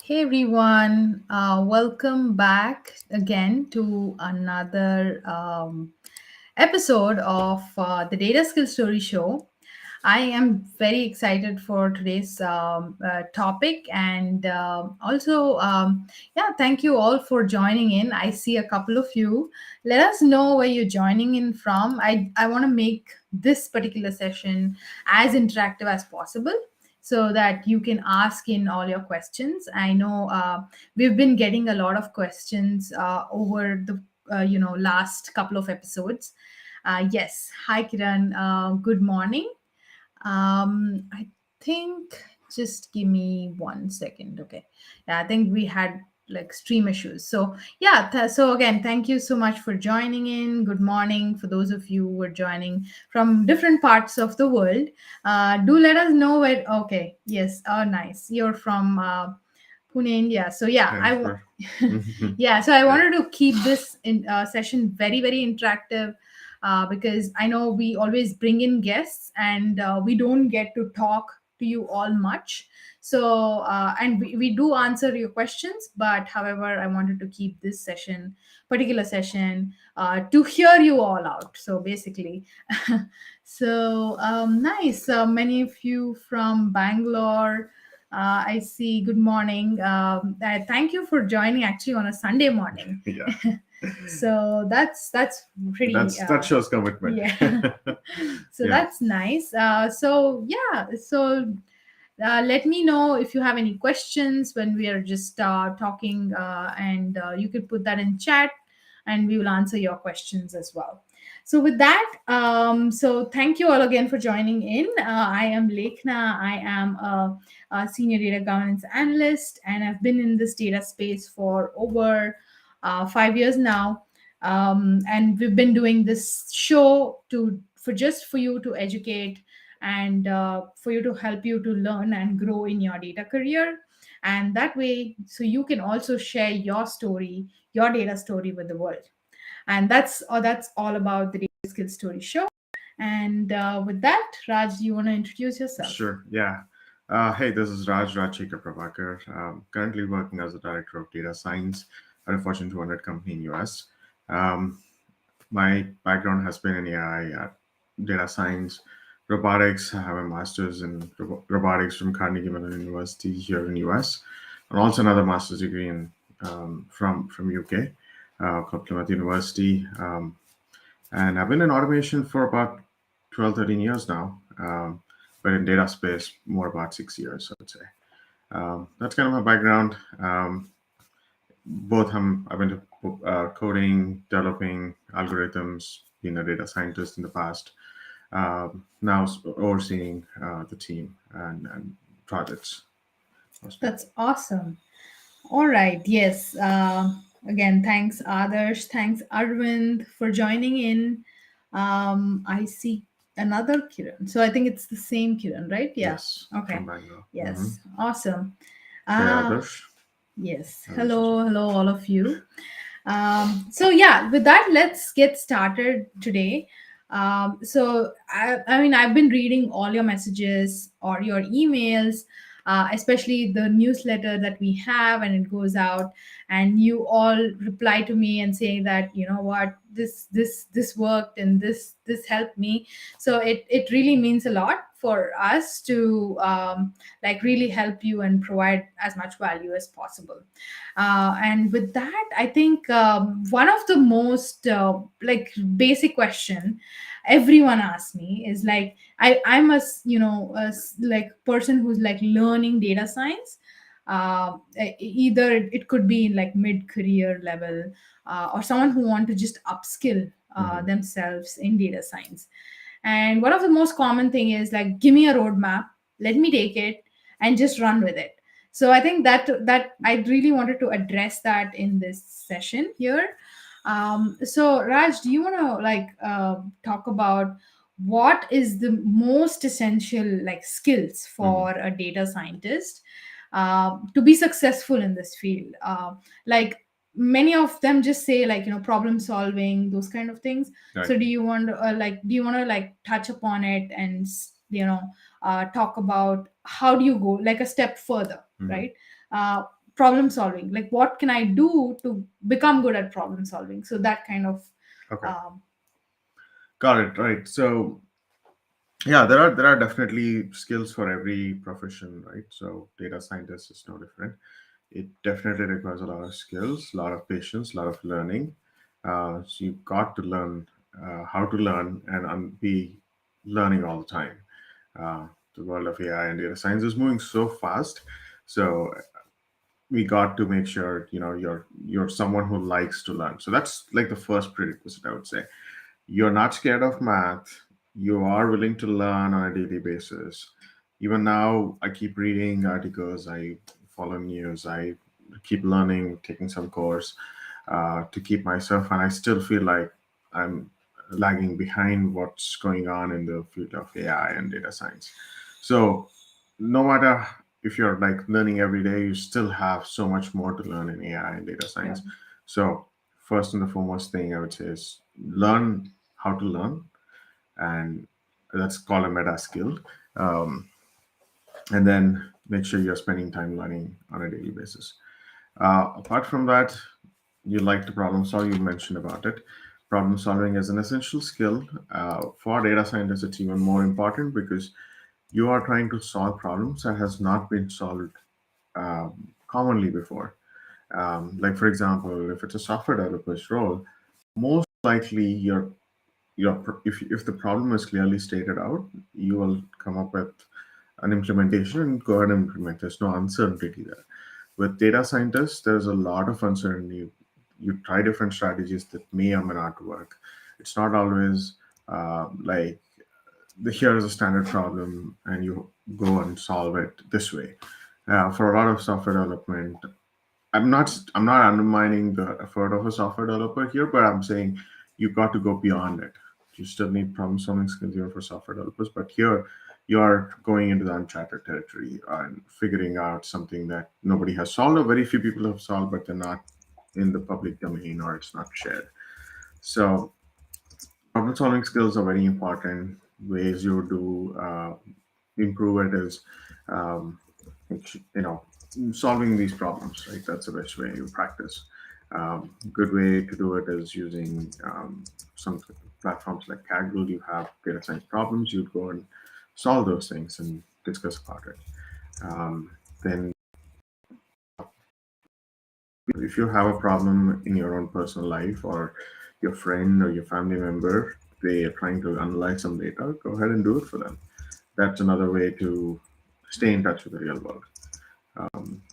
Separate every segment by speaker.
Speaker 1: Hey everyone, welcome back again to another episode of the Data Skill Story Show. I am very excited for today's topic, and yeah, thank you all for joining in. I see a couple of you. Let us know where you're joining in from. I want to make this particular session as interactive as possible so that you can ask in all your questions. I know we've been getting a lot of questions over the last couple of episodes. Yes, hi Kiran. Good morning. I think just give me 1 second. Okay. Yeah, I think we had like stream issues. So yeah, so again, thank you so much for joining in. Good morning for those of you who are joining from different parts of the world. Do let us know where. Okay, yes. Oh, nice. You're from Pune, India. So yeah,
Speaker 2: Yeah, sure. Mhm.
Speaker 1: yeah. So I
Speaker 2: Yeah.
Speaker 1: wanted to keep this session very very interactive because I know we always bring in guests and we don't get to talk to you all much. So, and we do answer your questions, but however, I wanted to keep this particular session, to hear you all out. So basically, so nice. Many of you from Bangalore. I see. Good morning. Thank you for joining actually on a Sunday morning.
Speaker 2: Yeah.
Speaker 1: So that's pretty
Speaker 2: That shows commitment.
Speaker 1: yeah. So
Speaker 2: Yeah.
Speaker 1: that's nice. So yeah, so let me know if you have any questions when we are just talking, and you could put that in chat and we will answer your questions as well. So with that, so thank you all again for joining in. I am Lekhna. I am a senior data governance analyst, and I've been in this data space for over 5 years now. And we've been doing this show to for just for you to educate and for you to help you to learn and grow in your data career, and that way so you can also share your story, your data story with the world. And that's all about the Data Skill Story Show. And with that, Raj, do you want to introduce yourself?
Speaker 2: Sure. Yeah. Hey, this is Rajshekar Prabhakar. Currently working as a director of data science at a Fortune 200 company in US. Um, my background has been in AI, data science, robotics. I have a master's in robotics from Carnegie Mellon University here in US, and also another master's degree in from UK, called Plymouth University. And I've been in automation for about 12, 13 years now, but in data space, more about 6 years, I would say. That's kind of my background. I've been to coding, developing algorithms, being a data scientist in the past, now overseeing the team and projects mostly.
Speaker 1: That's awesome. All right. Yes. Again, thanks, Adarsh. Thanks, Arvind, for joining in. I see another Kiran. So I think it's the same Kiran, right? Yeah.
Speaker 2: Yes, from
Speaker 1: Okay.
Speaker 2: Bangalore.
Speaker 1: Yes. Awesome.
Speaker 2: Hey,
Speaker 1: Uh,
Speaker 2: Adarsh.
Speaker 1: yes.
Speaker 2: Adarsh is
Speaker 1: Hello. Hello, all of you. So yeah, with that, let's get started today. I mean, I've been reading all your messages or your emails, especially the newsletter that we have, and it goes out, and you all reply to me and saying that you know what, this worked and this helped me. So it really means a lot for us to like really help you and provide as much value as possible. And with that, I think one of the most like basic question everyone asks me is like I'm like person who's like learning data science. Either it could be in like mid career level, or someone who want to just upskill
Speaker 2: hmm
Speaker 1: themselves in data science. And one of the most common thing is like, give me a roadmap, let me take it and just run with it. So I think that I really wanted to address that in this session here. So Raj, do you want to like talk about what is the most essential like skills
Speaker 2: hmm
Speaker 1: for a data scientist to be successful in this field? Like many of them just say like problem solving, those kind of things.
Speaker 2: Right.
Speaker 1: So do you want to like touch upon it and talk about how do you go like a step further,
Speaker 2: hmm
Speaker 1: right? uh, problem solving, like what can I do to become good at problem solving. So that kind of
Speaker 2: Okay,
Speaker 1: um,
Speaker 2: got it. Right. So yeah, there are definitely skills for every profession, right? So data scientist is no different. It definitely requires a lot of skills, a lot of patience, a lot of learning. So you've got to learn how to learn and be learning all the time. Uh, the world of AI and data science is moving so fast. So we got to make sure you're someone who likes to learn. So that's like the first prerequisite, I would say. You're not scared of math. You are willing to learn on a daily basis. Even now, I keep reading articles, I follow news, I keep learning, taking some course to keep myself, and I still feel like I'm lagging behind what's going on in the field of AI and data science. So, no matter if you're like learning every day, you still have so much more to learn in AI and data
Speaker 1: yeah.
Speaker 2: science. So, first and the foremost thing I would say is learn how to learn, and that's called a meta skill. Um, and then make sure you're spending time learning on a daily basis. Apart from that, you like to problem solve. You mentioned about it. Problem solving is an essential skill. For data scientists, it's even more important because you are trying to solve problems that has not been solved commonly before. Like for example, if it's a software developer's role, most likely if the problem is clearly stated out, you will come up with an implementation and go ahead and implement. There's no uncertainty there. With data scientists, there's a lot of uncertainty. You try different strategies that may or may not work. It's not always like here is a standard problem and you go and solve it this way. For a lot of software development, I'm not undermining the effort of a software developer here, but I'm saying you've got to go beyond it. You still need problem solving skills here for software developers, but here you're going into the uncharted territory and figuring out something that nobody has solved or very few people have solved, but they're not in the public domain or it's not shared. So problem solving skills are very important. Ways you do improve it is um, you know solving these problems, right? That's the best way you practice. Good way to do it is using some platforms like Kaggle. You have data science problems, you'd go and solve those things and discuss about it. Then if you have a problem in your own personal life or your friend or your family member, they are trying to analyze some data, go ahead and do it for them. That's another way to stay in touch with the real world.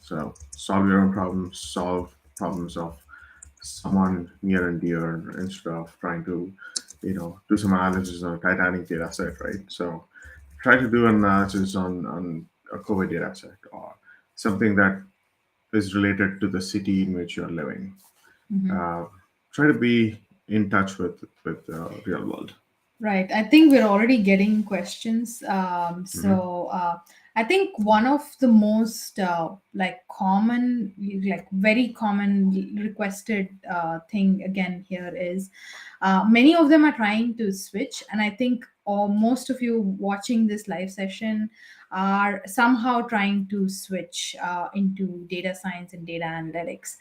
Speaker 2: So solve your own problems, solve problems of someone near and dear instead of trying to, do some analysis on a Titanic data set, right? So try to do an analysis on a COVID data set or something that is related to the city in which you're living.
Speaker 1: Mhm.
Speaker 2: Uh, Try to be in touch with the real world.
Speaker 1: Right. I think we're already getting questions.
Speaker 2: Hmm.
Speaker 1: I think one of the most like common, like very common requested thing again here is many of them are trying to switch. And I think most of you watching this live session are somehow trying to switch into data science and data analytics.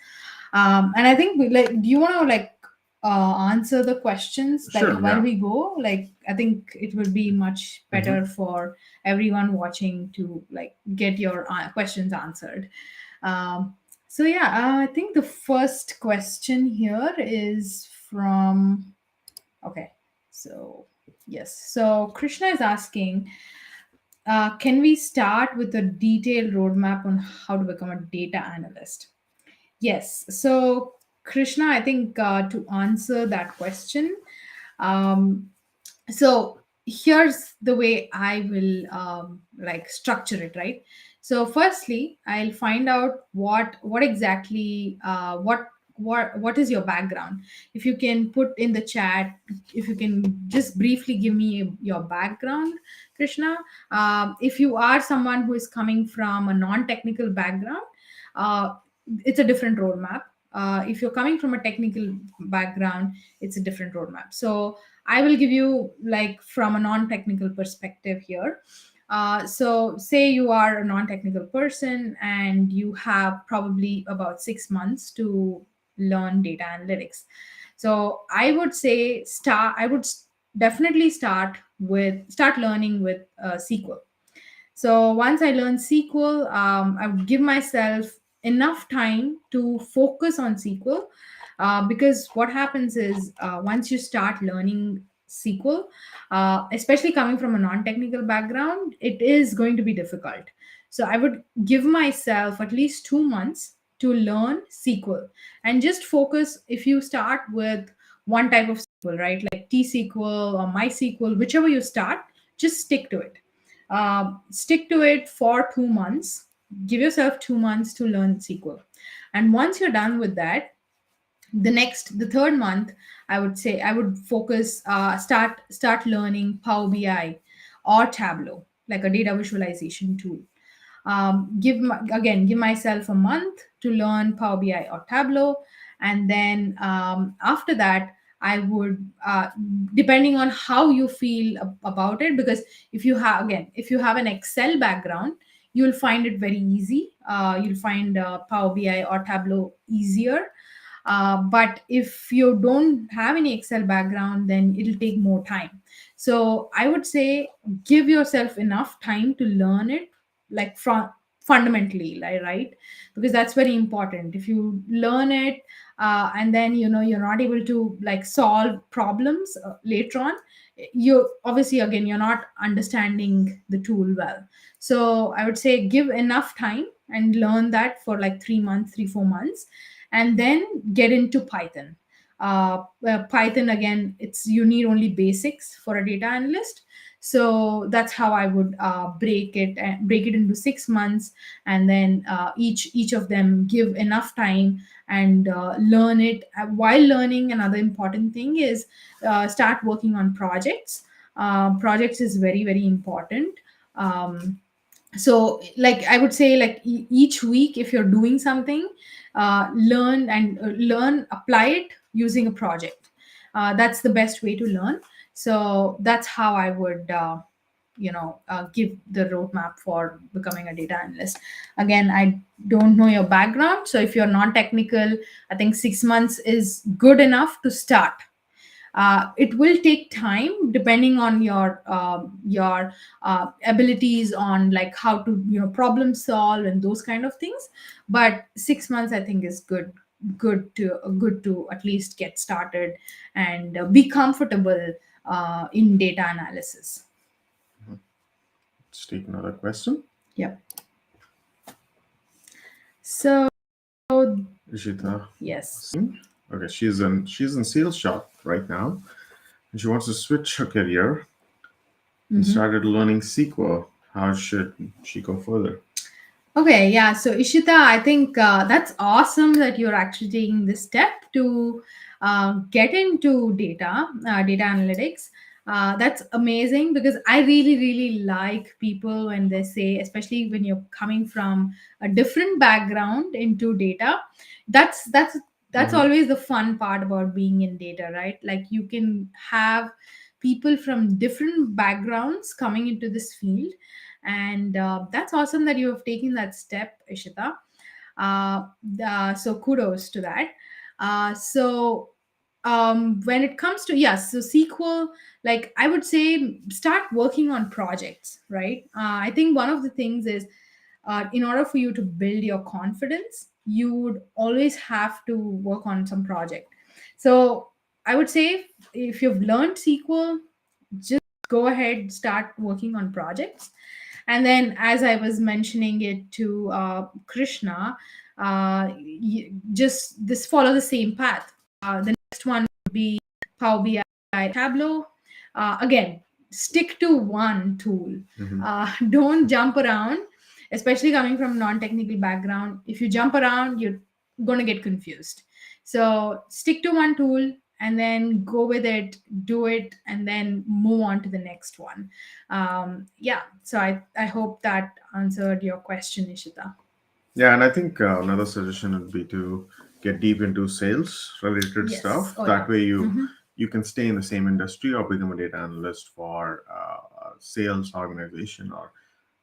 Speaker 1: And I think do you want to like answer the questions like
Speaker 2: Sure.
Speaker 1: while
Speaker 2: Yeah.
Speaker 1: we go? Like I think it would be much
Speaker 2: Hmm.
Speaker 1: better for everyone watching to like get your questions answered. um, so yeah, I think the first question here is from, okay, so yes, so Krishna is asking, can we start with a detailed roadmap on how to become a data analyst? Yes. So, Krishna, I think to answer that question, um, so here's the way I will like structure it, right? So, firstly, I'll find out what exactly what is your background. If you can put in the chat, if you can just briefly give me your background, Krishna. If you are someone who is coming from a non-technical background, uh, it's a different roadmap. If you're coming from a technical background, it's a different roadmap. So I will give you like from a non-technical perspective here. So, say you are a non technical person and you have probably about 6 months to learn data analytics. So, I would say definitely start learning with SQL. So once I learn SQL, I would give myself enough time to focus on SQL, because what happens is, once you start learning SQL, especially coming from a non-technical background, it is going to be difficult. So I would give myself at least 2 months to learn SQL and just focus. If you start with one type of SQL, right, like T-SQL or MySQL, whichever you start, just stick to it. Stick to it for 2 months. Give yourself 2 months to learn SQL. And once you're done with that, the third month, I would say I would focus, start learning Power BI or Tableau, like a data visualization tool. Give myself a month to learn Power BI or Tableau, and then after that, I would, depending on how you feel about it, because if you have an Excel background, you'll find it very easy. You'll find Power BI or Tableau easier. But if you don't have any Excel background, then it'll take more time. So I would say give yourself enough time to learn it, like from fundamentally, right? Because that's very important. If you learn it, and then you're not able to like solve problems later on, you obviously, again, you're not understanding the tool well. So I would say give enough time and learn that for like 3 months, 3 4 months, and then get into Python. Python, again, it's you need only basics for a data analyst. So that's how I would break it into 6 months, and then each of them give enough time and learn it. While learning, another important thing is start working on projects. Projects is very, very important. So like I would say, like each week, if you're doing something, learn, apply it using a project. That's the best way to learn. So that's how I would give the roadmap for becoming a data analyst. Again, I don't know your background, so if you're non-technical, I think 6 months is good enough to start. It will take time depending on your abilities on like how to problem solve and those kind of things. But 6 months, I think, is good to at least get started and be comfortable in data analysis.
Speaker 2: Let's take another question.
Speaker 1: Yep. So
Speaker 2: Ishita.
Speaker 1: yes.
Speaker 2: Okay, she's in sales shop right now, and she wants to switch her career and
Speaker 1: Mhm.
Speaker 2: started learning SQL. How should she go further?
Speaker 1: Okay, yeah. So Ishita, I think that's awesome that you're actually taking this step to get into data analytics. That's amazing, because I really, really like people when they say, especially when you're coming from a different background into data. That's
Speaker 2: Mhm.
Speaker 1: always the fun part about being in data, right? Like you can have people from different backgrounds coming into this field, and that's awesome that you have taken that step, Ishita. So kudos to that. When it comes to, yes, so SQL, like I would say start working on projects, right? I think one of the things is, in order for you to build your confidence, you would always have to work on some project. So I would say, if you've learned SQL, just go ahead, start working on projects. And then, as I was mentioning it to Krishna, just this follow the same path. The next one would be Power BI, Tableau. Again, stick to one tool.
Speaker 2: Mhm.
Speaker 1: Don't jump around, especially coming from non-technical background. If you jump around, you're going to get confused. So stick to one tool and then go with it, do it, and then move on to the next one. Yeah, so I hope that answered your question, Ishita.
Speaker 2: Yeah, and I think another suggestion would be to get deep into sales related
Speaker 1: Yes.
Speaker 2: stuff.
Speaker 1: Oh,
Speaker 2: That
Speaker 1: yeah.
Speaker 2: way, you
Speaker 1: Hmm.
Speaker 2: you can stay in the same industry or become a data analyst for sales organization or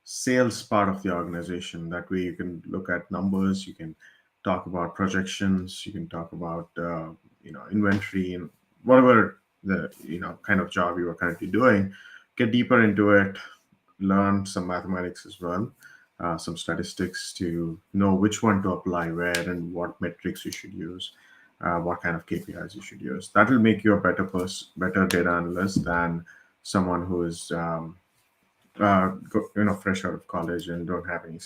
Speaker 2: sales part of the organization. That way, you can look at numbers, you can talk about projections, you can talk about inventory and whatever the kind of job you are currently doing. Get deeper into it, learn some mathematics as well, some statistics to know which one to apply where and what metrics you should use, what kind of KPIs you should use. That will make you a better data analyst than someone who is fresh out of college and don't have any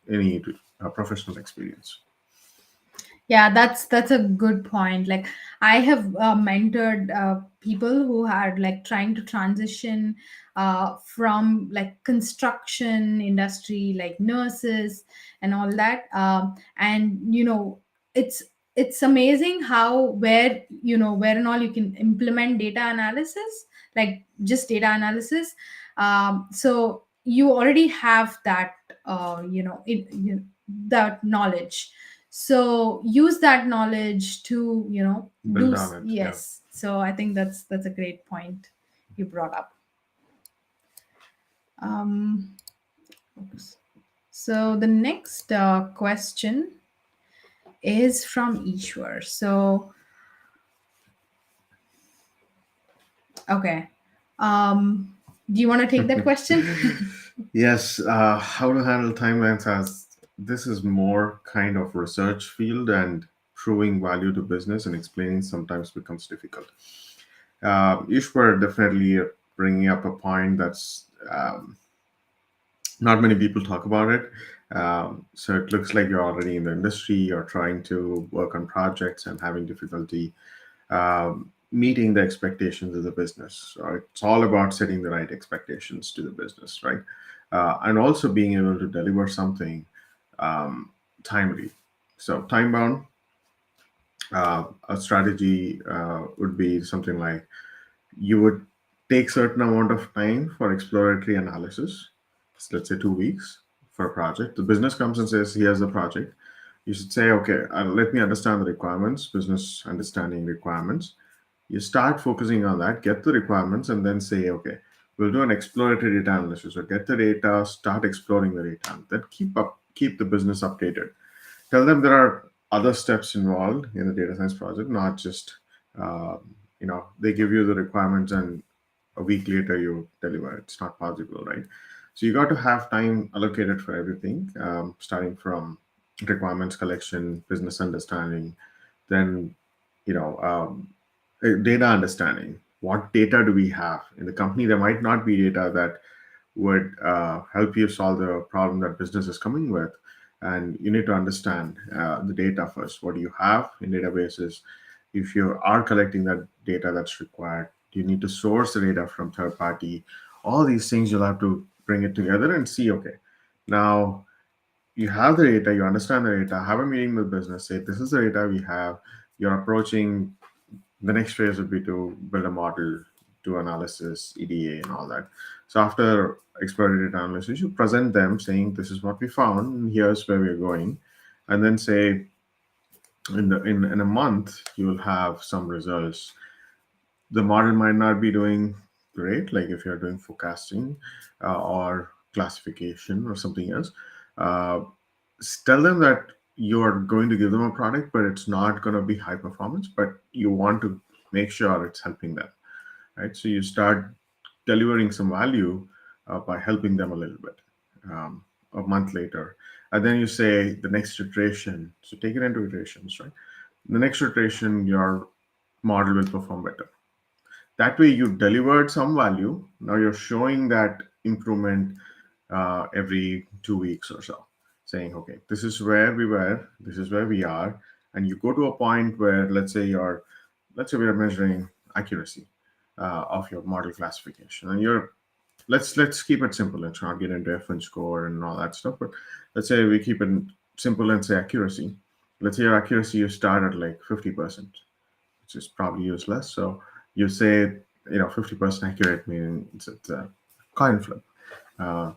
Speaker 2: any professional experience.
Speaker 1: Yeah, that's a good point. Like, I have mentored people who are like trying to transition from like construction industry, like nurses and all that. And it's amazing how where and all you can implement data analysis, like just data analysis. So you already have that, that knowledge, so use that knowledge to
Speaker 2: Build on it. Yeah.
Speaker 1: yes. So I think that's a great point you brought up. um oops. So the next question is from Ishwar. So okay, do you want to take that question?
Speaker 2: Yes, how to handle timelines as this is more kind of research field and proving value to business and explaining sometimes becomes difficult. Ishwar definitely bringing up a point that's not many people talk about it. So it looks like you're already in the industry, you're trying to work on projects and having difficulty meeting the expectations of the business. So it's all about setting the right expectations to the business, right? And also being able to deliver something um, timely. So time bound, a strategy would be something like you would take certain amount of time for exploratory analysis. So let's say 2 weeks for a project. The business comes and says, "Here's the project." You should say, "Okay, let me understand the requirements, business understanding requirements." You start focusing on that, get the requirements, and then say, "Okay, we'll do an exploratory data analysis." So get the data, start exploring the data, then keep the business updated. Tell them there are other steps involved in the data science project, not just they give you the requirements and a week later you deliver. It's not possible, right? So you got to have time allocated for everything, starting from requirements collection, business understanding, then you know um, data understanding. What data do we have in the company? There might not be data that would help you solve the problem that business is coming with, and you need to understand the data first. What do you have in databases? If you are collecting that data that's required, you need to source the data from third party. All these things you'll have to bring it together and see, okay, now you have the data, you understand the data, have a meeting with business, say this is the data we have. You're approaching the next phase would be to build a model, do analysis, EDA, and all that. So after exploratory data analysis, you present them saying this is what we found, and here's where we're going, and then say in a month you will have some results. The model might not be doing great, like if you're doing forecasting or classification or something else. Uh, Tell them that you're going to give them a product, but it's not going to be high performance, but you want to make sure it's helping them, right? So you start delivering some value by helping them a little bit a month later. And then you say the next iteration. So take it into iterations, right? The next iteration, your model will perform better. That way you delivered some value. Now you're showing that improvement every 2 weeks or so, saying, okay, this is where we were, this is where we are. And you go to a point where, let's say we are measuring accuracy of your model classification. And let's keep it simple. Let's not get into FN score and all that stuff. But let's say we keep it simple and say accuracy. Let's say your accuracy, you start at like 50%, which is probably useless. So you say, 50% accurate, meaning it's a coin flip. Uh,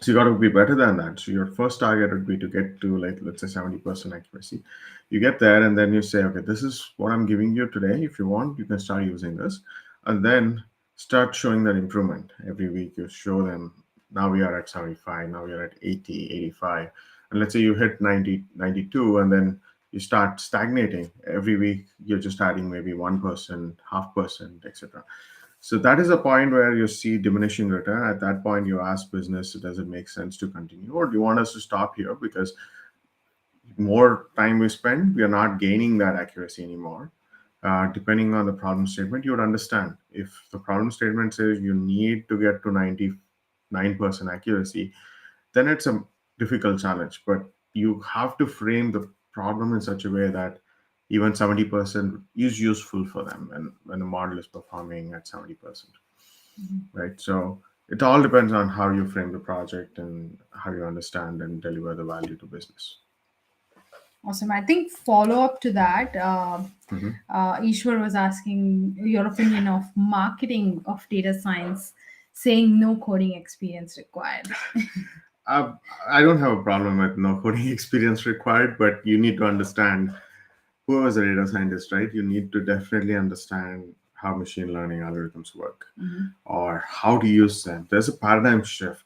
Speaker 2: so you got to be better than that. So your first target would be to get to, like, let's say 70% accuracy. You get there and then you say, okay, this is what I'm giving you today. If you want, you can start using this. And then Start showing that improvement every week. You show them, now we are at 75, now we are at 80, 85. And let's say you hit 90, 92, and then you start stagnating. Every week you're just adding maybe 1%, half percent, etc. So that is a point where you see diminishing return. At that point, you ask business, does it make sense to continue, or do you want us to stop here? Because more time we spend, we are not gaining that accuracy anymore. Depending on the problem statement, you would understand. If the problem statement says you need to get to 99% accuracy, then it's a difficult challenge. But you have to frame the problem in such a way that even 70% is useful for them when the model is performing at 70%,
Speaker 1: Mhm.
Speaker 2: right? So it all depends on how you frame the project and how you understand and deliver the value to business.
Speaker 1: Awesome. I think follow up to that,
Speaker 2: Mhm.
Speaker 1: Ishwar was asking your opinion of marketing of data science, saying no coding experience required.
Speaker 2: I, I don't have a problem with no coding experience required, but you need to understand who is a data scientist, right? You need to definitely understand how machine learning algorithms work
Speaker 1: Mhm.
Speaker 2: or how to use them. There's a paradigm shift.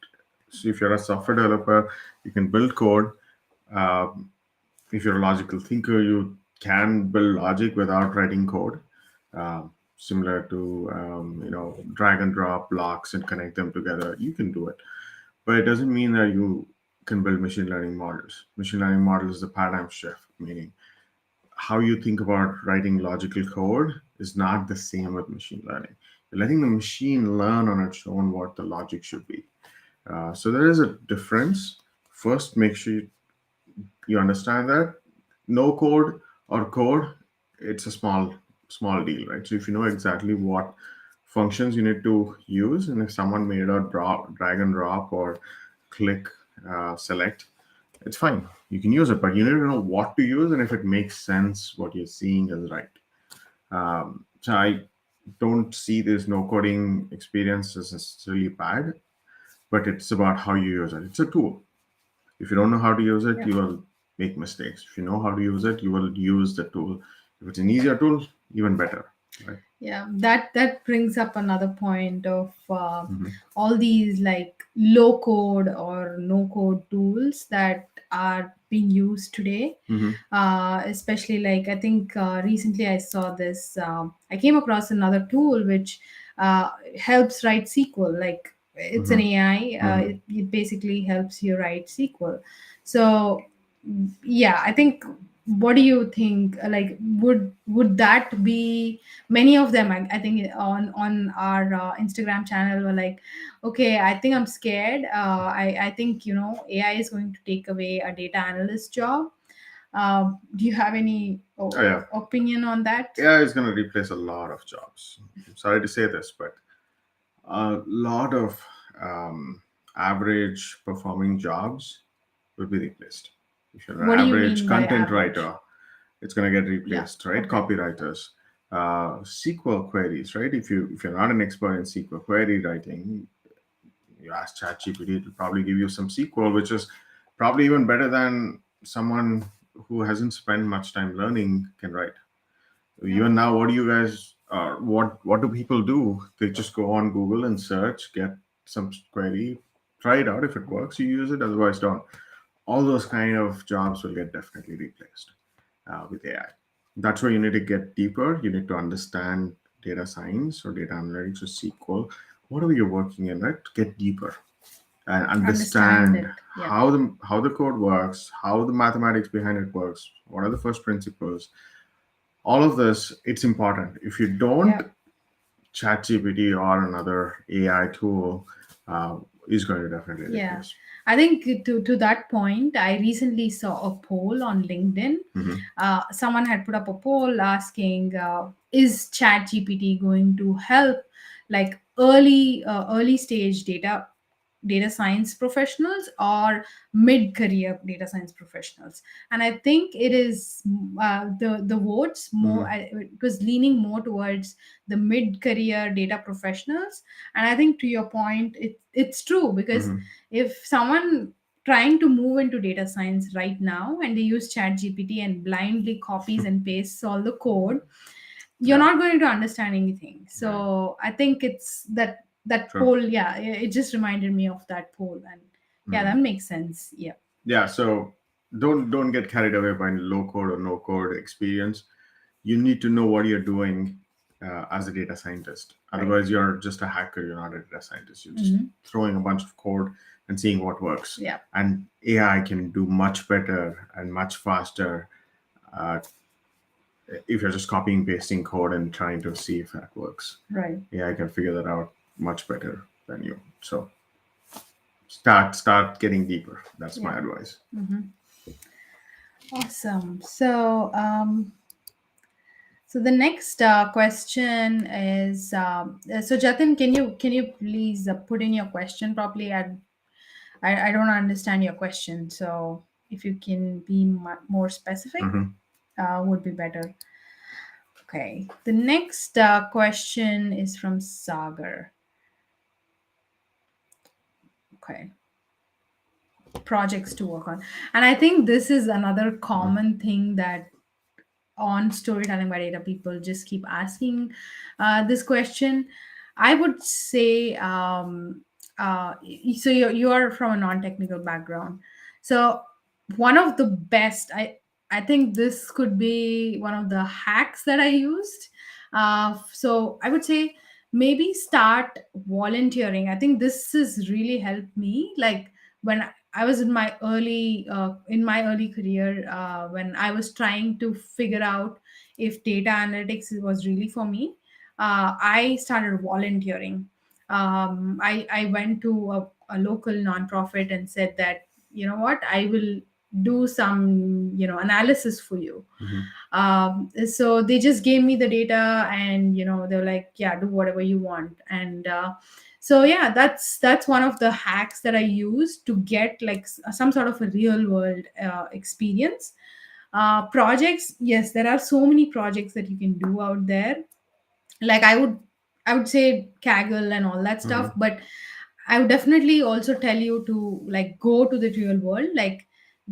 Speaker 2: So if you're a software developer, you can build code. Um, if you're a logical thinker, you can build logic without writing code, similar to drag and drop blocks and connect them together. You can do it, but it doesn't mean that you can build machine learning models. Machine learning models is a paradigm shift, meaning how you think about writing logical code is not the same with machine learning. You're letting the machine learn on its own what the logic should be. So there is a difference. First, make sure you understand that no code or code, it's a small deal, right? So if you know exactly what functions you need to use, and if someone made a drag and drop or click select, it's fine, you can use it, but you need to know what to use and if it makes sense what you're seeing is right. So I don't see this no coding experience as necessarily bad, but it's about how you use it. It's a tool. If you don't know how to use it,
Speaker 1: Yeah.
Speaker 2: you will make mistakes. If you know how to use it, you will use the tool. If it's an easier tool, even better, right?
Speaker 1: Yeah, that brings up another point of
Speaker 2: Mm-hmm.
Speaker 1: all these like low code or no code tools that are being used today.
Speaker 2: Mm-hmm.
Speaker 1: Especially like I think recently I saw this. I came across another tool which helps write SQL. Like it's an
Speaker 2: Mm-hmm.
Speaker 1: AI.
Speaker 2: Mm-hmm.
Speaker 1: It basically helps you write SQL. So yeah, I think. What do you think? Like, would that be many of them? I think on our Instagram channel were like, okay, I think I'm scared. I think AI is going to take away a data analyst job. Do you have any
Speaker 2: Oh yeah,
Speaker 1: opinion on that?
Speaker 2: AI is going to replace a lot of jobs. I'm sorry to say this, but a lot of um, average performing jobs will be replaced. If you're
Speaker 1: What
Speaker 2: an
Speaker 1: do you
Speaker 2: average
Speaker 1: mean by
Speaker 2: content
Speaker 1: average?
Speaker 2: writer, it's going to get
Speaker 1: Yeah.
Speaker 2: replaced, right?
Speaker 1: Okay.
Speaker 2: Copywriters, SQL queries, right? If you're not an expert in SQL query writing, you ask ChatGPT, it'll probably give you some SQL, which is probably even better than someone who hasn't spent much time learning can write.
Speaker 1: Yeah.
Speaker 2: Even now, what do you guys? What do people do? They just go on Google and search, get some query, try it out. If it works, you use it. Otherwise, don't. All those kind of jobs will get definitely replaced with AI. That's where you need to get deeper. You need to understand data science or data analytics or SQL, whatever you're working in, right? To get deeper and
Speaker 1: Understand
Speaker 2: understand
Speaker 1: it. Yeah.
Speaker 2: how the code works, how the mathematics behind it works, what are the first principles. All of this, it's important. If you don't,
Speaker 1: Yeah.
Speaker 2: ChatGPT or another AI tool is going to definitely
Speaker 1: Yeah.
Speaker 2: replace.
Speaker 1: I think to that point, I recently saw a poll on LinkedIn.
Speaker 2: Hmm.
Speaker 1: Someone had put up a poll asking, is ChatGPT going to help like early stage data science professionals or mid career data science professionals? And I think it is the votes more,
Speaker 2: Hmm.
Speaker 1: it was leaning more towards the mid career data professionals. And I think to your point, it's true, because
Speaker 2: Hmm.
Speaker 1: if someone trying to move into data science right now and they use chat gpt and blindly copies and pastes all the code, you're
Speaker 2: Yeah.
Speaker 1: not going to understand anything. So I think it's that
Speaker 2: Sure.
Speaker 1: poll. Yeah, it just reminded me of that poll, and yeah,
Speaker 2: Mm.
Speaker 1: that makes sense. Yeah.
Speaker 2: Yeah. So don't get carried away by low code or no code experience. You need to know what you're doing as a data scientist.
Speaker 1: Right.
Speaker 2: Otherwise, you're just a hacker. You're not a data scientist. You're just
Speaker 1: Hmm.
Speaker 2: throwing a bunch of code and seeing what works.
Speaker 1: Yeah.
Speaker 2: And AI can do much better and much faster uh, if you're just copying pasting code and trying to see if that works.
Speaker 1: Right.
Speaker 2: AI can figure that out much better than you. So start getting deeper. That's my
Speaker 1: Yeah.
Speaker 2: advice.
Speaker 1: Hmm. Awesome. So the next question is so Jatin, can you please put in your question properly? I don't understand your question, so if you can be more specific,
Speaker 2: Hmm.
Speaker 1: would be better. Okay. The next question is from Sagar. Okay. Projects to work on, and I think this is another common thing that on storytelling by data people just keep asking this question. I would say so you are from a non-technical background, so one of the best, I think this could be one of the hacks that I used. So I would say maybe start volunteering. I think this has really helped me, like when I was in my early career, when I was trying to figure out if data analytics was really for me. I started volunteering. I went to a local nonprofit and said that, you know what, I will do some, analysis for you.
Speaker 2: Hmm.
Speaker 1: So they just gave me the data, and they were like, yeah, do whatever you want. And so yeah, that's one of the hacks that I use to get like some sort of a real world experience. Projects, yes, there are so many projects that you can do out there. Like I would say Kaggle and all that stuff,
Speaker 2: Hmm.
Speaker 1: but I would definitely also tell you to like go to the real world, like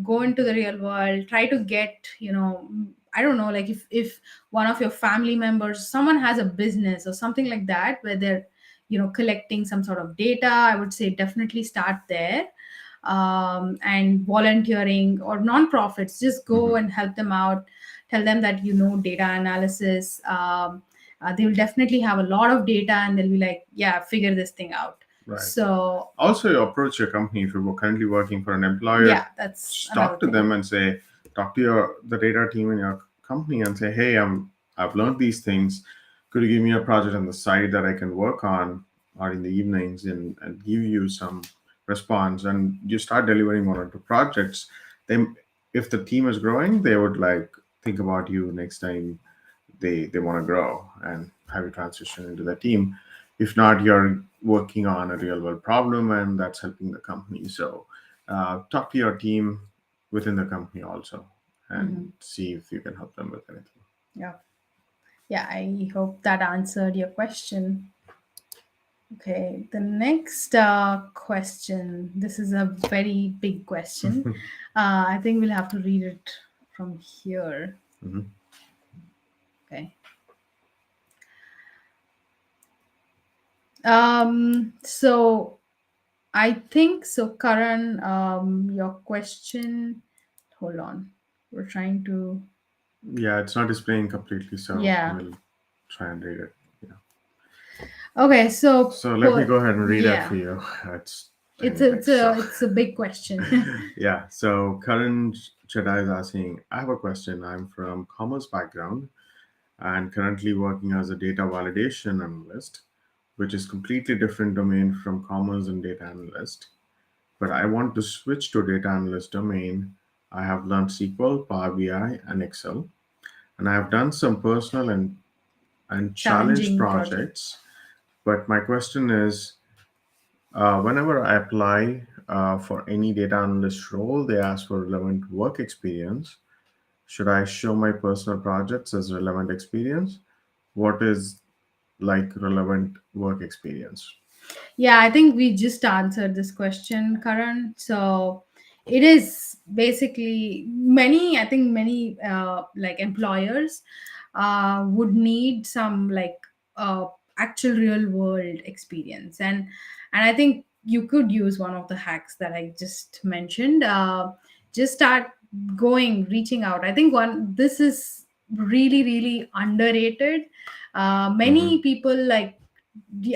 Speaker 1: go into the real world, try to get, I don't know, like if one of your family members, someone has a business or something like that where they're, collecting some sort of data, I would say definitely start there. And volunteering or non-profits, just go
Speaker 2: Hmm.
Speaker 1: and help them out, tell them that data analysis. They will definitely have a lot of data, and they'll be like, yeah, figure this thing out.
Speaker 2: Right.
Speaker 1: So
Speaker 2: Also, you approach your company if you're currently working for an employer.
Speaker 1: yeah, that's
Speaker 2: Just
Speaker 1: another
Speaker 2: talk to
Speaker 1: thing.
Speaker 2: them and say, talk to the data team in your company and say, hey, I've learned these things. Could you give me a project on the side that I can work on or in the evenings and give you some response? And you start delivering one or two projects. Then, if the team is growing, they would like think about you next time they want to grow and have you transition into the team. If not, you're working on a real world problem and that's helping the company. So talk to your team within the company also
Speaker 1: Hmm.
Speaker 2: and see if you can help them with anything.
Speaker 1: Yeah. Yeah, I hope that answered your question. Okay, the next question. This is a very big question. I think we'll have to read it from here.
Speaker 2: Mhm.
Speaker 1: Okay. So I think so, Karan, your question. Hold on. We're trying to.
Speaker 2: Yeah, it's not displaying completely, so
Speaker 1: Yeah.
Speaker 2: we'll try and read it. Yeah.
Speaker 1: Okay. So,
Speaker 2: So let me go ahead and read that for
Speaker 1: yeah,
Speaker 2: you. It's
Speaker 1: it's
Speaker 2: tiny
Speaker 1: a it's
Speaker 2: text,
Speaker 1: a
Speaker 2: so
Speaker 1: it's a big question.
Speaker 2: yeah. So Karan Chadai is asking, I have a question. I'm from commerce background and currently working as a data validation analyst, which is completely different domain from commerce and data analyst. But I want to switch to data analyst domain. I have learned SQL, Power BI, and Excel, and I have done some personal and challenge
Speaker 1: Challenging project.
Speaker 2: projects. But my question is, whenever I apply for any data analyst role, they ask for relevant work experience. Should I show my personal projects as relevant experience? What is like relevant work experience?
Speaker 1: Yeah, I think we just answered this question, Karan. So it is basically many, I think many like employers. would need some like uh, actual real world experience. And I think you could use one of the hacks that I just mentioned. Just start going, reaching out. I think one this is really really underrated.
Speaker 2: Mm-hmm.
Speaker 1: Many people like,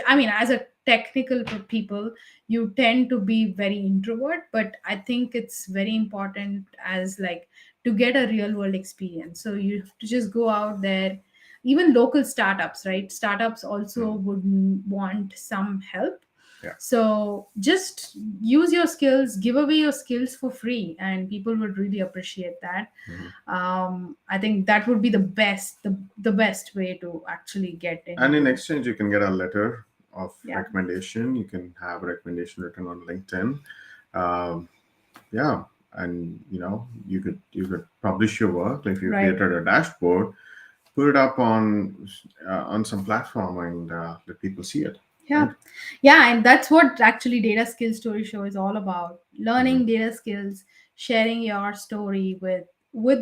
Speaker 1: I mean, as a technical people, you tend to be very introvert, but I think it's very important as like to get a real world experience. So you have to just go out there. Even local startups, right? Startups also
Speaker 2: Mm-hmm.
Speaker 1: would want some help.
Speaker 2: Yeah.
Speaker 1: So just use your skills, give away your skills for free, and people would really appreciate that.
Speaker 2: Mm-hmm.
Speaker 1: I think that would be the best way to actually get
Speaker 2: And in
Speaker 1: into.
Speaker 2: exchange, you can get a letter of
Speaker 1: Yeah.
Speaker 2: recommendation. You can have a recommendation written on LinkedIn. Um, yeah, and you could publish your work. If you
Speaker 1: Right.
Speaker 2: created a dashboard, put it up on some platform and let people see it.
Speaker 1: Yeah.
Speaker 2: Right.
Speaker 1: Yeah, and that's what actually Data Skills Story Show is all about.
Speaker 2: Mm-hmm.
Speaker 1: Learning data skills, sharing your story with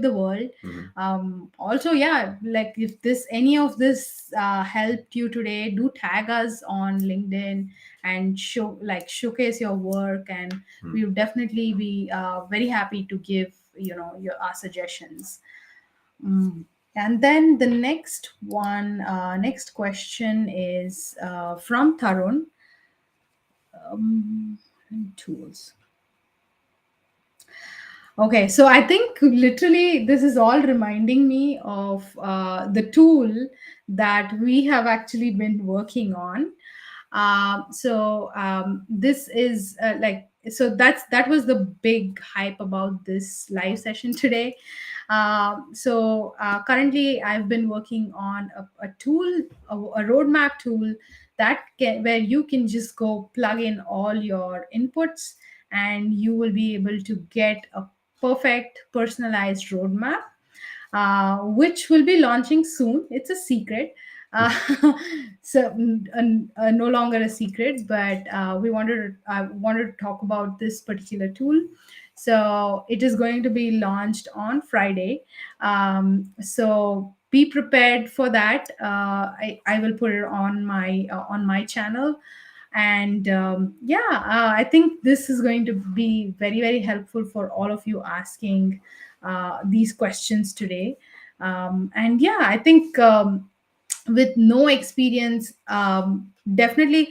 Speaker 1: the world.
Speaker 2: Mm-hmm.
Speaker 1: Also, yeah, like if this any of this helped you today, do tag us on LinkedIn and showcase your work, and we would definitely be very happy to give your our suggestions. Mm. And then the next question is from Tarun. Um, Tools. Okay, so I think literally this is all reminding me of the tool that we have actually been working on. This is that was the big hype about this live session today. Currently, I've been working on a tool, a roadmap tool where you can just go plug in all your inputs, and you will be able to get a perfect personalized roadmap, which will be launching soon. It's a secret. Uh, no longer a secret, but I wanted to talk about this particular tool. So it is going to be launched on Friday. So be prepared for that. I will put it on my channel. And I think this is going to be very very helpful for all of you asking these questions today. And yeah, I think with no experience, definitely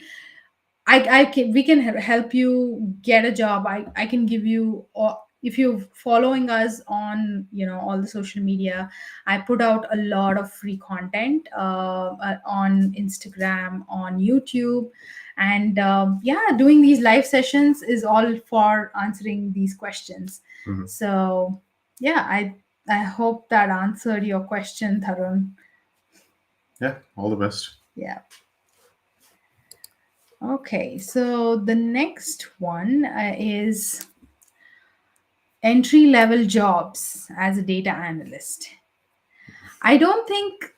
Speaker 1: I can we can help you get a job. I can give you, or if you're following us on all the social media, I put out a lot of free content on Instagram, on YouTube. And yeah, doing these live sessions is all for answering these questions.
Speaker 2: Mm-hmm.
Speaker 1: So yeah, I hope that answered your question, Tarun.
Speaker 2: Yeah. All the best.
Speaker 1: Yeah. Okay, so the next one is entry level jobs as a data analyst. I don't think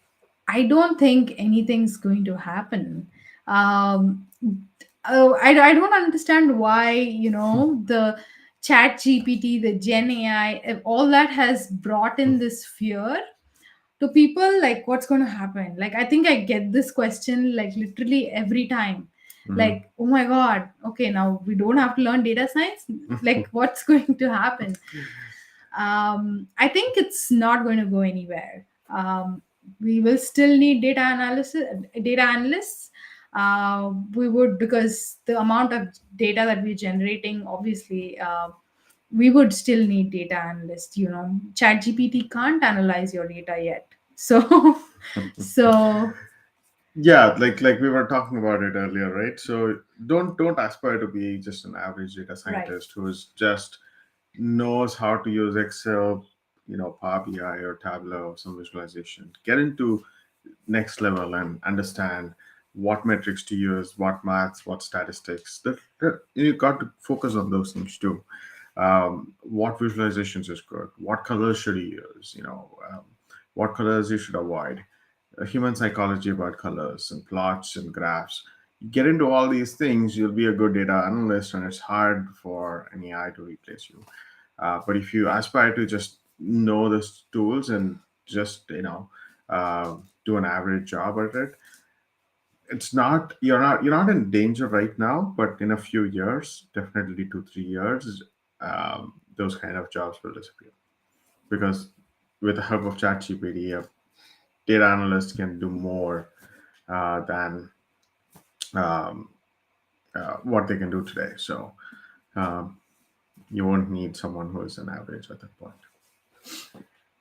Speaker 1: I don't think anything's going to happen. Um, I don't understand why the Chat GPT, the Gen AI, all that has brought in this fear to people. Like, what's going to happen? Like, I think I get this question like literally every time.
Speaker 2: Mm-hmm.
Speaker 1: Like, oh my god, okay, now we don't have to learn data science. Like, what's going to happen? I think it's not going to go anywhere. We will still need data analysts. We would, because the amount of data that we're generating, obviously, we would still need data analysts. ChatGPT can't analyze your data yet. So, so
Speaker 2: Yeah, like we were talking about it earlier, right? So don't aspire to be just an average data
Speaker 1: right.
Speaker 2: scientist who is just knows how to use Excel, Power BI or Tableau or some visualization. Get into next level and understand what metrics to use, what maths, what statistics. You got to focus on those things too. What visualizations is good? What colors should you use? What colors you should avoid? Human psychology about colors and plots and graphs. You get into all these things, you'll be a good data analyst, and it's hard for an AI to replace you. But if you aspire to just know the tools and just do an average job at it, it's not you're not in danger right now, but in a few years, definitely 2 3 years, those kind of jobs will disappear because with the help of ChatGPT, a data analyst can do more than um, what they can do today. So um, you won't need someone who is an average at that point.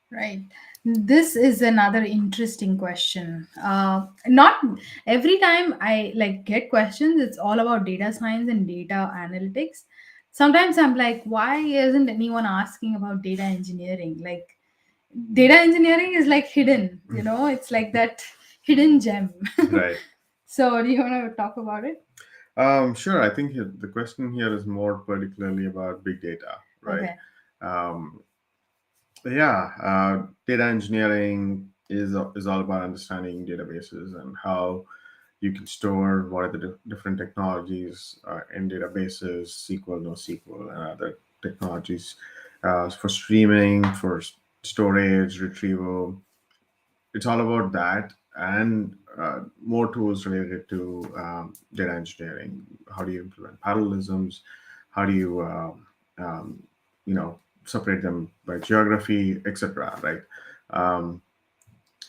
Speaker 1: Right. This is another interesting question. Not every time I like get questions, it's all about data science and data analytics. Sometimes I'm like, why isn't anyone asking about data engineering? Like, data engineering is like hidden, it's like that hidden gem.
Speaker 2: Right.
Speaker 1: So, do you want to talk about it?
Speaker 2: Sure. I think the question here is more particularly about big data, right?
Speaker 1: Okay.
Speaker 2: Um, yeah, data engineering is all about understanding databases and how you can store what are the different technologies in databases, SQL, NoSQL, and other technologies for streaming, for storage, retrieval. It's all about that and more tools related to data engineering. How do you implement parallelisms? How do you um, separate them by geography, etc. Right? Um,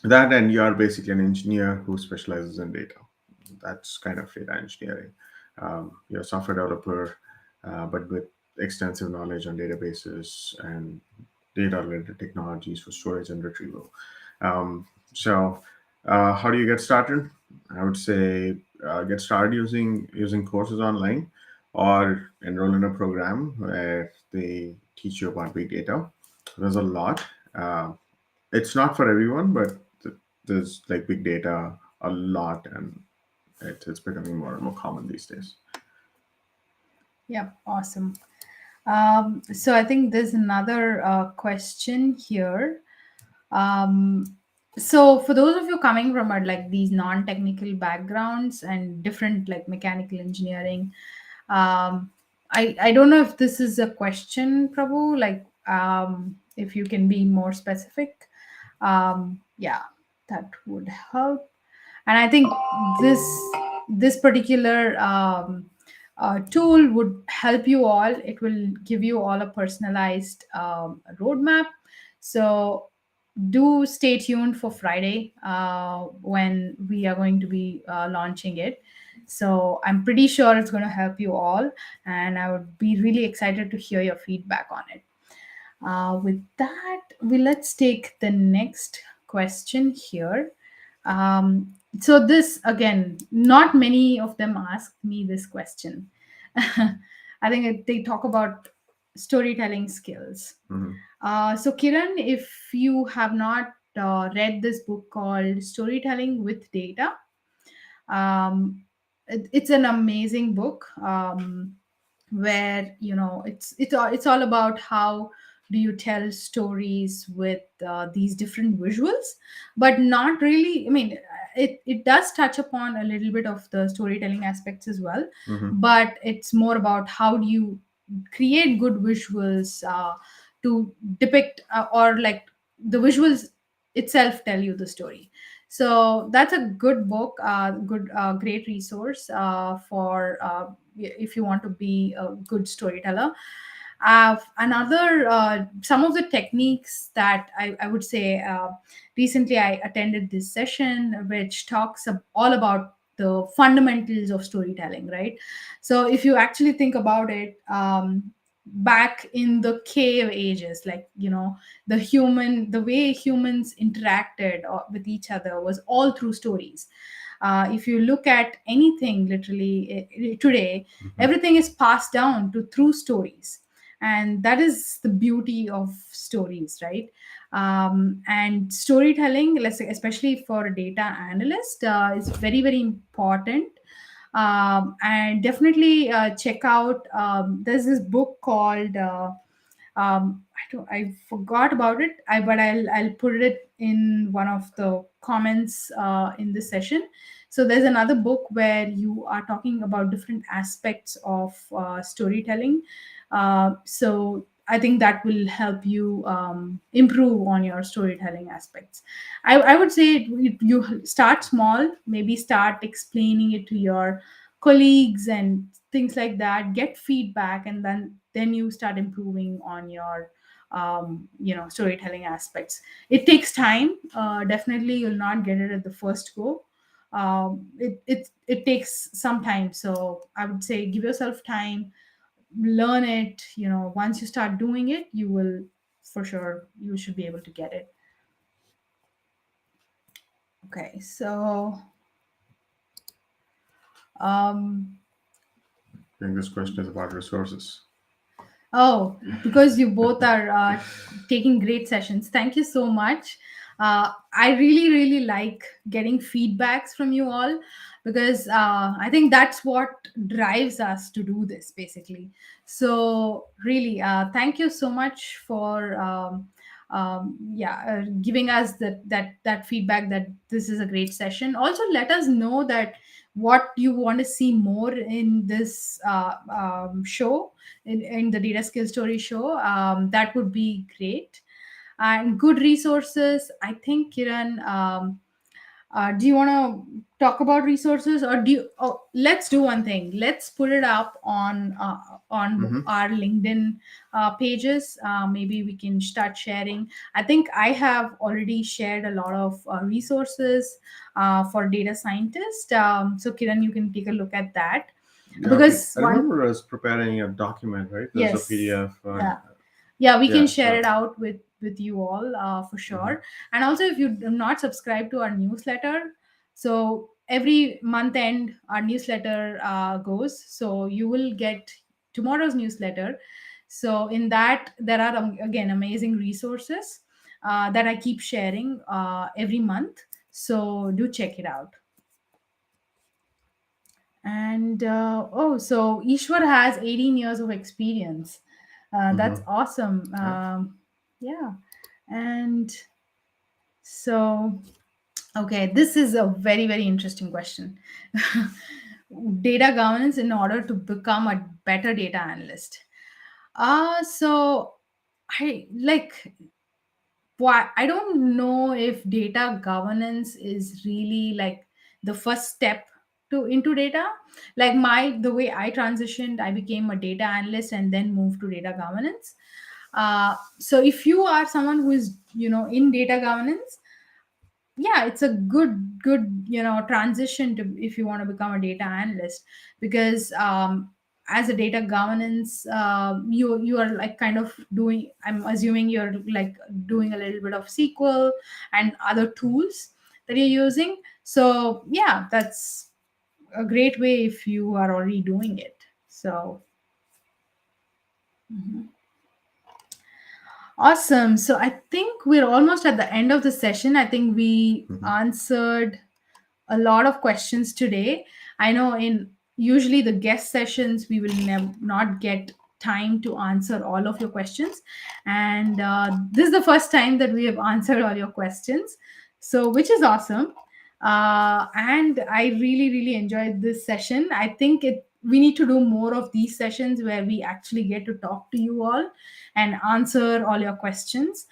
Speaker 2: that, and you are basically an engineer who specializes in data. That's kind of data engineering. You're a software developer, but with extensive knowledge on databases and data related technologies for storage and retrieval. So, how do you get started? I would say get started using courses online, or enroll in a program where they teach you about big data. There's a lot. Uh, it's not for everyone, but there's like big data a lot, and it's becoming more and more common these days.
Speaker 1: Yeah, awesome. So I think there's another question here. Um, so for those of you coming from like these non-technical backgrounds and different like mechanical engineering, I don't know if this is a question, Prabhu. Like, if you can be more specific, yeah, that would help. And I think this particular tool would help you all. It will give you all a personalized roadmap. So do stay tuned for Friday when we are going to be launching it. So I'm pretty sure it's going to help you all, and I would be really excited to hear your feedback on it. With that, let's take the next question here. So this again, not many of them asked me this question. I think they talk about storytelling skills.
Speaker 2: Mhm.
Speaker 1: So Kiran, if you have not read this book called Storytelling with Data, it's an amazing book, where it's all about how do you tell stories with these different visuals, but not really. I mean, it does touch upon a little bit of the storytelling aspects as well,
Speaker 2: Mhm.
Speaker 1: but it's more about how do you create good visuals to depict, or like the visuals itself tell you the story. So that's a good book, good great resource for if you want to be a good storyteller. Another some of the techniques that I would say, recently I attended this session which talks all about the fundamentals of storytelling, right? So if you actually think about it, back in the cave ages, like, the way humans interacted with each other was all through stories. If you look at anything literally today,
Speaker 2: Mhm.
Speaker 1: everything is passed down to through stories, and that is the beauty of stories, right? And storytelling, let's say, especially for a data analyst, is very very important. And definitely check out, there's this book called I forgot about it. But I'll put it in one of the comments in this session. So there's another book where you are talking about different aspects of storytelling. So I think that will help you improve on your storytelling aspects. I would say you start small, maybe start explaining it to your colleagues and things like that, get feedback, and then you start improving on your storytelling aspects. It takes time. Definitely you'll not get it at the first go. It takes some time, so I would say give yourself time, learn it. Once you start doing it, you will, for sure, you should be able to get it. Okay, so um
Speaker 2: I think this question is about resources.
Speaker 1: oh, because you both are taking great sessions, thank you so much. I really really like getting feedbacks from you all, because I think that's what drives us to do this basically. So really, thank you so much for giving us that feedback, that this is a great session. Also, let us know that what you want to see more in this show, in the Data Skill Story show. That would be great. And good resources, I think, Kiran, do you want to talk about resources, or do you? Oh, let's do one thing. Let's put it up on
Speaker 2: Hmm.
Speaker 1: our LinkedIn pages. Maybe we can start sharing. I think I have already shared a lot of resources for data scientists. So Kiran, you can take a look at that,
Speaker 2: Yeah,
Speaker 1: because
Speaker 2: I
Speaker 1: one.
Speaker 2: remember us preparing a document, right? There's a
Speaker 1: Yes.
Speaker 2: PDF.
Speaker 1: Yeah. Yeah, we can
Speaker 2: Yeah,
Speaker 1: share it
Speaker 2: so.
Speaker 1: out with you all, for
Speaker 2: Hmm.
Speaker 1: sure. And also, if you do not subscribe to our newsletter, so every month end our newsletter goes, so you will get tomorrow's newsletter. So in that, there are again amazing resources that I keep sharing every month, so do check it out. And so Ishwar has 18 years of experience. That's
Speaker 2: Hmm.
Speaker 1: awesome.
Speaker 2: Yeah.
Speaker 1: Yeah. And so, okay, this is a very, very interesting question. Data governance in order to become a better data analyst. So I like why I don't know if data governance is really like the first step to into data. Like the way I transitioned, I became a data analyst and then moved to data governance. So if you are someone who is in data governance, yeah, it's a good transition to, if you want to become a data analyst, because as a data governance, you are like kind of doing, I'm assuming you're like doing a little bit of SQL and other tools that you're using. So yeah, that's a great way if you are already doing it. So mhm. Awesome. So I think we're almost at the end of the session. I think we
Speaker 2: Hmm.
Speaker 1: answered a lot of questions today. I know in usually the guest sessions we will not get time to answer all of your questions, and this is the first time that we have answered all your questions, so which is awesome. And I really really enjoyed this session. I think we need to do more of these sessions where we actually get to talk to you all and answer all your questions,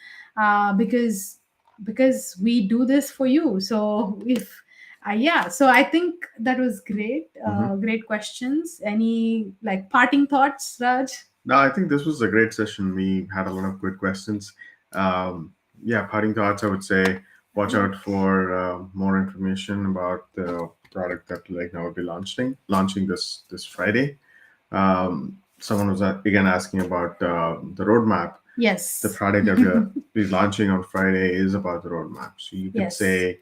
Speaker 1: because we do this for you. So if yeah, so I think that was great.
Speaker 2: Hmm.
Speaker 1: Great questions. Any like parting thoughts, Raj?
Speaker 2: No, I think this was a great session. We had a lot of good questions. Yeah, parting thoughts, I would say watch
Speaker 1: Yeah.
Speaker 2: out for more information about the product that like now will be launching this Friday. Someone was again asking about the roadmap. The
Speaker 1: Yes.
Speaker 2: product that we'll be launching on Friday is about the roadmap. So you could
Speaker 1: Yes.
Speaker 2: say,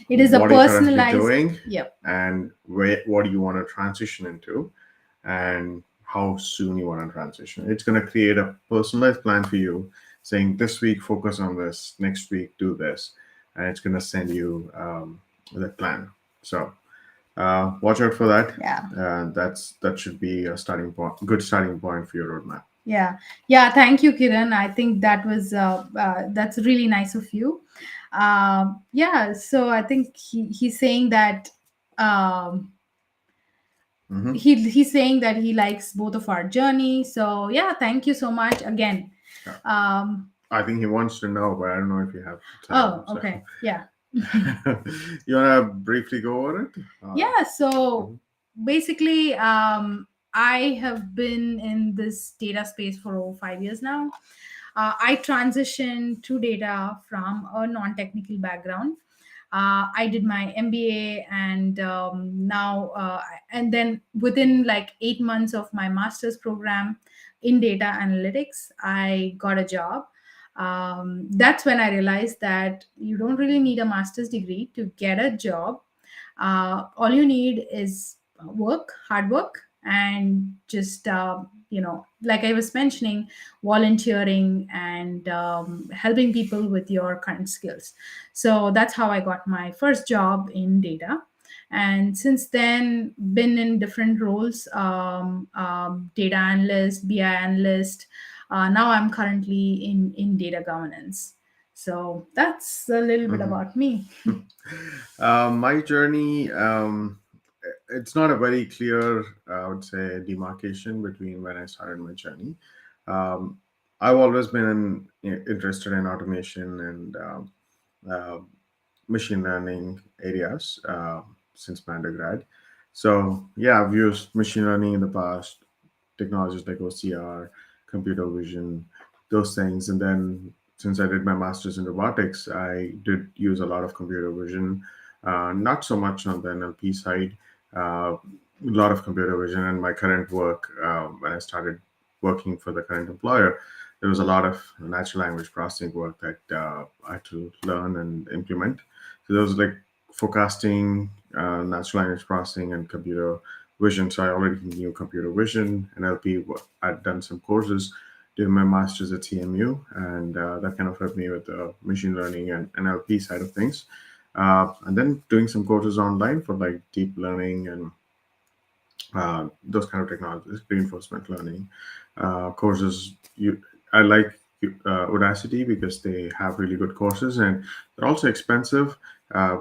Speaker 1: It is a
Speaker 2: what are you currently
Speaker 1: personalized.
Speaker 2: doing,
Speaker 1: Yep.
Speaker 2: and what do you want to transition into, and how soon you want to transition. It's going to create a personalized plan for you, saying this week focus on this, next week do this, and it's going to send you that plan. So watch out for that.
Speaker 1: Yeah.
Speaker 2: That should be a starting point, good starting point for your roadmap.
Speaker 1: Yeah. Yeah. Thank you, Kiran. I think that was that's really nice of you. Yeah. So I think he's saying that um,
Speaker 2: Hmm.
Speaker 1: he's saying that he likes both of our journey. So yeah, thank you so much again.
Speaker 2: Yeah.
Speaker 1: Um,
Speaker 2: I think he wants to know, but I don't know if you have
Speaker 1: oh,
Speaker 2: time. So,
Speaker 1: okay. Yeah.
Speaker 2: you want to briefly go over it?
Speaker 1: Yeah. So
Speaker 2: Mhm.
Speaker 1: basically, I have been in this data space for over 5 years now. I transitioned to data from a non technical background. I did my MBA, and now, and then within like 8 months of my master's program in data analytics, I got a job. That's when I realized that you don't really need a master's degree to get a job. All you need is hard work, and just like I was mentioning, volunteering and helping people with your current skills. So that's how I got my first job in data, and since then been in different roles, data analyst, BI analyst. Now I'm currently in data governance. So that's a little bit
Speaker 2: Mhm.
Speaker 1: about me.
Speaker 2: My journey, it's not a very clear, I would say, demarcation between when I started my journey. Um, I've always been interested in automation and uh, machine learning areas since my undergrad. So, yeah, I've used machine learning in the past, technologies like OCR, computer vision, those things. And then since I did my master's in robotics, I did use a lot of computer vision, not so much on the NLP side, a lot of computer vision. And my current work, when I started working for the current employer, there was a lot of natural language processing work that I had to learn and implement. So there was like forecasting, natural language processing, and computer vision. So I already knew computer vision, NLP. I'd done some courses, did my master's at CMU, and that kind of helped me with the machine learning and NLP side of things. And then doing some courses online for like deep learning and those kind of technologies, reinforcement learning courses. I like Udacity because they have really good courses and they're also expensive,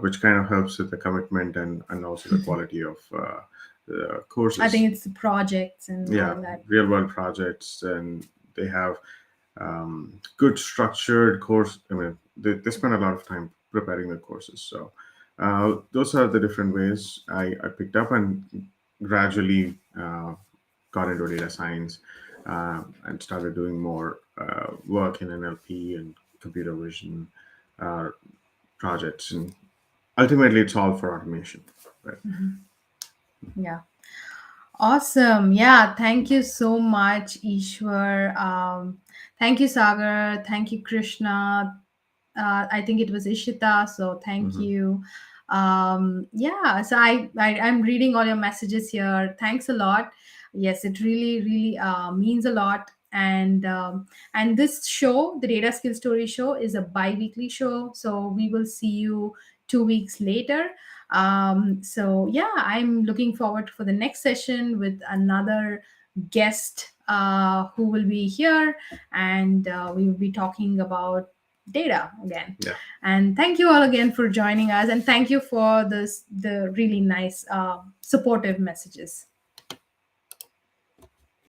Speaker 2: which kind of helps with the commitment and also the quality of the
Speaker 1: I
Speaker 2: courses.
Speaker 1: think it's the projects and
Speaker 2: Yeah,
Speaker 1: all that.
Speaker 2: real world projects, and they have good structured course. I mean, they spend a lot of time preparing the courses. So those are the different ways I picked up and gradually got into data science and started doing more work in NLP and computer vision uh, projects. And ultimately, it's all for automation. Right.
Speaker 1: Yeah. Awesome. Yeah. Thank you so much, Ishwar. Thank you, Sagar. Thank you, Krishna. I think it was Ishita. So thank
Speaker 2: Hmm.
Speaker 1: you. Yeah. So I'm reading all your messages here. Thanks a lot. Yes, it really, really means a lot. And this show, the Data Skill Story Show, is a bi-weekly show. So we will see you 2 weeks later. So yeah, I'm looking forward for the next session with another guest who will be here, and we will be talking about data again.
Speaker 2: Yeah.
Speaker 1: And thank you all again for joining us, and thank you for the really nice supportive messages.